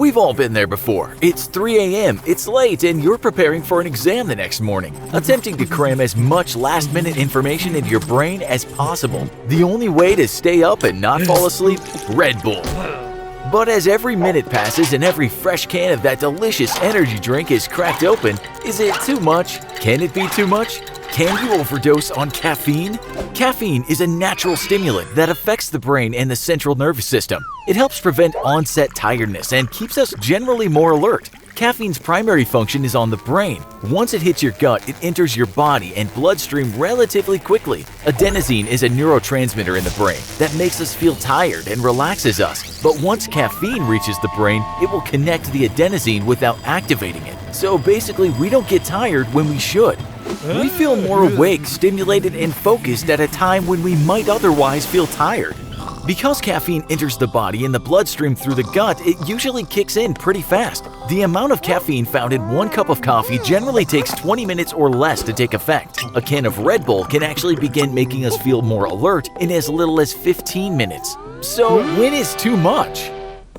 We've all been there before. It's 3 a.m., it's late, and you're preparing for an exam the next morning, attempting to cram as much last-minute information into your brain as possible. The only way to stay up and not fall asleep? Red Bull. But as every minute passes and every fresh can of that delicious energy drink is cracked open, is it too much? Can it be too much? Can you overdose on caffeine? Caffeine is a natural stimulant that affects the brain and the central nervous system. It helps prevent onset tiredness and keeps us generally more alert. Caffeine's primary function is on the brain. Once it hits your gut, it enters your body and bloodstream relatively quickly. Adenosine is a neurotransmitter in the brain that makes us feel tired and relaxes us. But once caffeine reaches the brain, it will connect the adenosine without activating it. So basically, we don't get tired when we should. We feel more awake, stimulated, and focused at a time when we might otherwise feel tired. Because caffeine enters the body and the bloodstream through the gut, it usually kicks in pretty fast. The amount of caffeine found in 1 cup of coffee generally takes 20 minutes or less to take effect. A can of Red Bull can actually begin making us feel more alert in as little as 15 minutes. So, when is too much?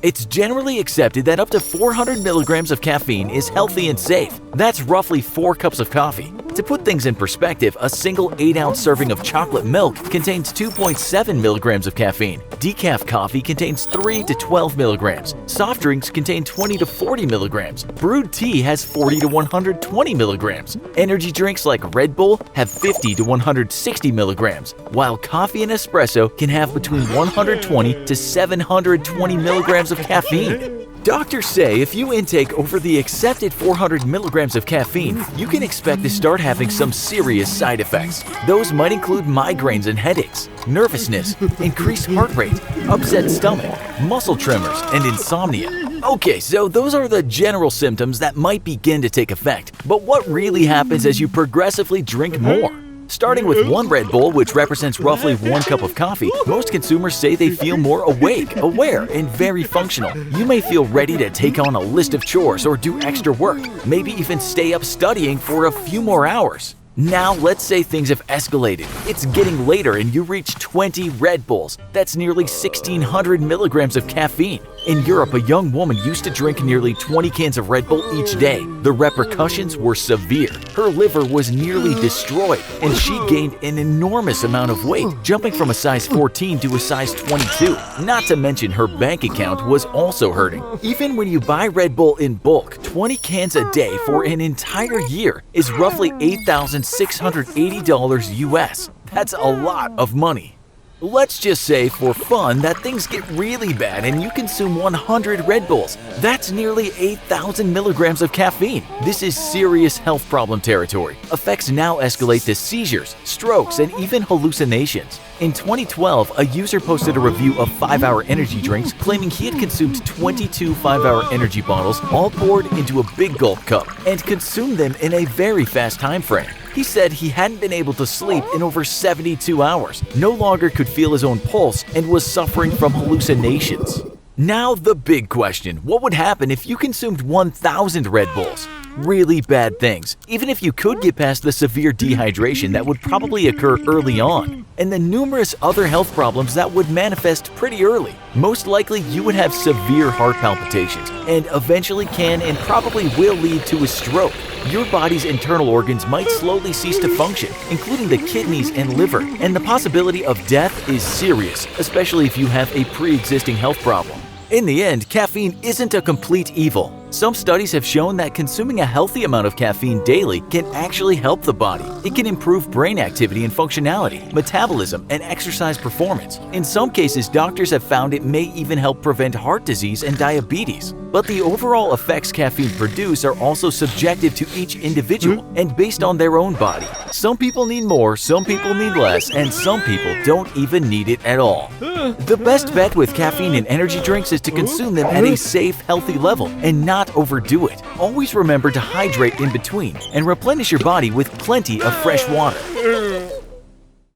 It's generally accepted that up to 400 milligrams of caffeine is healthy and safe. That's roughly 4 cups of coffee. To put things in perspective, a single 8-ounce serving of chocolate milk contains 2.7 milligrams of caffeine. Decaf coffee contains 3 to 12 milligrams. Soft drinks contain 20 to 40 milligrams. Brewed tea has 40 to 120 milligrams. Energy drinks like Red Bull have 50 to 160 milligrams, while coffee and espresso can have between 120 to 720 milligrams of caffeine. Doctors say if you intake over the accepted 400 milligrams of caffeine, you can expect to start having some serious side effects. Those might include migraines and headaches, nervousness, increased heart rate, upset stomach, muscle tremors, and insomnia. Okay, so those are the general symptoms that might begin to take effect. But what really happens as you progressively drink more? Starting with 1 Red Bull, which represents roughly 1 cup of coffee, most consumers say they feel more awake, aware, and very functional. You may feel ready to take on a list of chores or do extra work, maybe even stay up studying for a few more hours. Now, let's say things have escalated. It's getting later and you reach 20 Red Bulls. That's nearly 1,600 milligrams of caffeine. In Europe, a young woman used to drink nearly 20 cans of Red Bull each day. The repercussions were severe. Her liver was nearly destroyed, and she gained an enormous amount of weight, jumping from a size 14 to a size 22. Not to mention her bank account was also hurting. Even when you buy Red Bull in bulk, 20 cans a day for an entire year is roughly $8,680 US. That's a lot of money. Let's just say for fun that things get really bad and you consume 100 Red Bulls. That's nearly 8,000 milligrams of caffeine. This is serious health problem territory. Effects now escalate to seizures, strokes, and even hallucinations. In 2012, a user posted a review of 5-hour energy drinks claiming he had consumed 22 5-hour energy bottles all poured into a big gulp cup and consumed them in a very fast time frame. He said he hadn't been able to sleep in over 72 hours, no longer could feel his own pulse, and was suffering from hallucinations. Now the big question, what would happen if you consumed 1,000 Red Bulls? Really bad things, even if you could get past the severe dehydration that would probably occur early on, and the numerous other health problems that would manifest pretty early. Most likely you would have severe heart palpitations, and eventually can and probably will lead to a stroke. Your body's internal organs might slowly cease to function, including the kidneys and liver, and the possibility of death is serious, especially if you have a pre-existing health problem. In the end, caffeine isn't a complete evil. Some studies have shown that consuming a healthy amount of caffeine daily can actually help the body. It can improve brain activity and functionality, metabolism, and exercise performance. In some cases, doctors have found it may even help prevent heart disease and diabetes. But the overall effects caffeine produce are also subjective to each individual and based on their own body. Some people need more, some people need less, and some people don't even need it at all. The best bet with caffeine and energy drinks is to consume them at a safe, healthy level and not overdo it. Always remember to hydrate in between and replenish your body with plenty of fresh water.